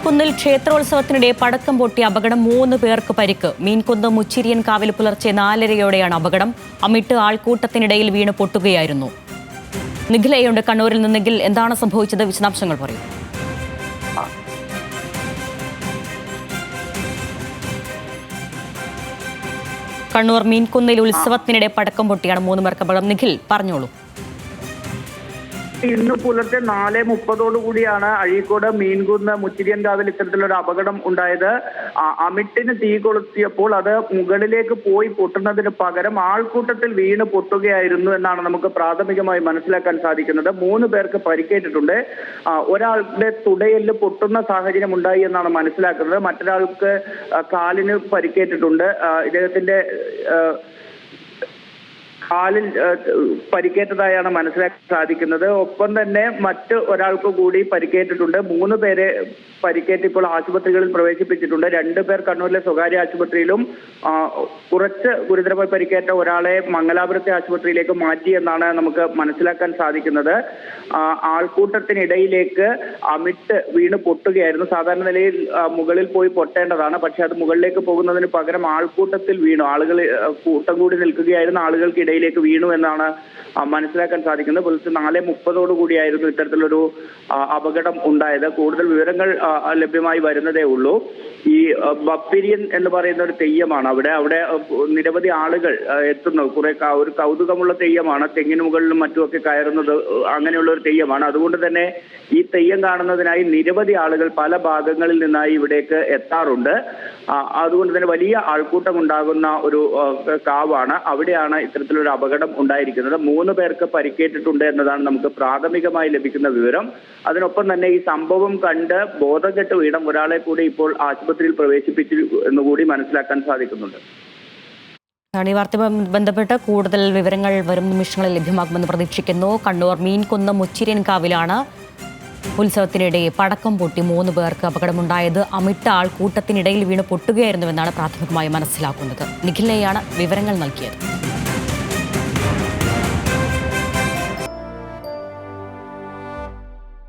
മീൻകുന്നിൽ ക്ഷേത്രോത്സവത്തിനിടെ പടക്കം പൊട്ടി അപകടം 3 പേർക്ക് പരിക്ക്. മീൻകുന്ന് മുച്ചിരിയൻ കാവിൽ പുലർച്ചെ 4:30-യോടെയാണ് അപകടം. അമിട്ട് ആൾക്കൂട്ടത്തിനിടയിൽ വീണ് പൊട്ടുകയായിരുന്നു. നിഖിലയുണ്ട് കണ്ണൂരിൽ നിന്ന്. നിഖിൽ, എന്താണ് സംഭവിച്ചത്? വിശദാംശങ്ങൾ പറയൂ. കണ്ണൂർ മീൻകുന്നിൽ ഉത്സവത്തിനിടെ പടക്കം പൊട്ടിയാണ് 3 പേർക്ക് അപകടം. നിഖിൽ, പറഞ്ഞോളൂ. ഇന്ന് പുലർച്ചെ 4:30 കൂടിയാണ് അഴീക്കോട് മീൻകുന്ന് മുച്ചിരിയൻകാവിൽ ഇത്തരത്തിലൊരു അപകടം ഉണ്ടായത്. അമിട്ടിന് തീ കൊളുത്തിയപ്പോൾ അത് മുകളിലേക്ക് പോയി പൊട്ടുന്നതിന് പകരം ആൾക്കൂട്ടത്തിൽ വീണ് പൊട്ടുകയായിരുന്നു എന്നാണ് നമുക്ക് പ്രാഥമികമായി മനസ്സിലാക്കാൻ സാധിക്കുന്നത്. 3 പേർക്ക് പരിക്കേറ്റിട്ടുണ്ട്. ഒരാളുടെ തുടയെല്ല് പൊട്ടുന്ന സാഹചര്യം ഉണ്ടായി എന്നാണ് മനസ്സിലാക്കുന്നത്. മറ്റൊരാൾക്ക് കാലിന് പരിക്കേറ്റിട്ടുണ്ട്. ഇദ്ദേഹത്തിന്റെ കാലിൽ പരിക്കേറ്റതായാണ് മനസ്സിലാക്കാൻ സാധിക്കുന്നത്. ഒപ്പം തന്നെ മറ്റ് ഒരാൾക്ക് കൂടി പരിക്കേറ്റിട്ടുണ്ട്. 3 പേരെ പരിക്കേറ്റ് ഇപ്പോൾ ആശുപത്രികളിൽ പ്രവേശിപ്പിച്ചിട്ടുണ്ട്. 2 പേർ കണ്ണൂരിലെ സ്വകാര്യ ആശുപത്രിയിലും കുറച്ച് ഗുരുതരമായി പരിക്കേറ്റ ഒരാളെ മംഗലാപുരത്തെ ആശുപത്രിയിലേക്ക് മാറ്റി എന്നാണ് നമുക്ക് മനസ്സിലാക്കാൻ സാധിക്കുന്നത്. ആൾക്കൂട്ടത്തിനിടയിലേക്ക് അമിട്ട് വീണ് പൊട്ടുകയായിരുന്നു. സാധാരണ നിലയിൽ മുകളിൽ പോയി പൊട്ടേണ്ടതാണ്, പക്ഷെ അത് മുകളിലേക്ക് പോകുന്നതിന് പകരം ആൾക്കൂട്ടത്തിൽ വീണു. ആളുകൾ കൂട്ടം കൂടി നിൽക്കുകയായിരുന്നു, ആളുകൾക്കിടയിൽ വീണു എന്നാണ് മനസ്സിലാക്കാൻ സാധിക്കുന്നത്. പുലർച്ചെ 4:30 കൂടിയായിരുന്നു ഇത്തരത്തിലൊരു അപകടം ഉണ്ടായത്. കൂടുതൽ വിവരങ്ങൾ ലഭ്യമായി വരുന്നതേ ഉള്ളൂ. ഈ ബപ്പിരിയൻ എന്ന് പറയുന്ന ഒരു തെയ്യമാണ് അവിടെ നിരവധി ആളുകൾ എത്തുന്നു. ഒരു കൗതുകമുള്ള തെയ്യമാണ്. തെങ്ങിന് മുകളിലും മറ്റുമൊക്കെ കയറുന്നത് അങ്ങനെയുള്ള ഒരു തെയ്യമാണ്. അതുകൊണ്ട് തന്നെ ഈ തെയ്യം കാണുന്നതിനായി നിരവധി ആളുകൾ പല ഭാഗങ്ങളിൽ നിന്നായി ഇവിടേക്ക് എത്താറുണ്ട്. അതുകൊണ്ട് തന്നെ വലിയ ആൾക്കൂട്ടം ഉണ്ടാകുന്ന ഒരു കാവാണ്. അവിടെയാണ് ഇത്തരത്തിലൊരു അപകടം ഉണ്ടായിരിക്കുന്നത്. 3 പേർക്ക് പരിക്കേറ്റിട്ടുണ്ട് എന്നതാണ് നമുക്ക് പ്രാഥമികമായി ലഭിക്കുന്ന വിവരം. അതിനൊപ്പം തന്നെ ഈ സംഭവം കണ്ട് ബോധം കെട്ട് വീണ ഒരാളെ കൂടി ഇപ്പോൾ ആശുപത്രിയിൽ പ്രവേശിപ്പിച്ചു എന്നുകൂടി മനസ്സിലാക്കാൻ സാധിക്കുന്നുണ്ട്. ഈ വാർത്തയുമായി ബന്ധപ്പെട്ട് കൂടുതൽ വിവരങ്ങൾ വരും നിമിഷങ്ങളിൽ ലഭ്യമാകുമെന്ന് പ്രതീക്ഷിക്കുന്നു. കണ്ണൂർ മീൻകുന്ന് മുച്ചിരിയൻകാവിലാണ് ഉത്സവത്തിനിടെ പടക്കം പൊട്ടി 3 പേർക്ക് അപകടമുണ്ടായത്. അമിട്ട ആൾക്കൂട്ടത്തിനിടയിൽ വീണ് പൊട്ടുകയായിരുന്നുവെന്നാണ് പ്രാഥമികമായി മനസ്സിലാക്കുന്നത്. നിഖിലയാണ് വിവരങ്ങൾ നൽകിയത്.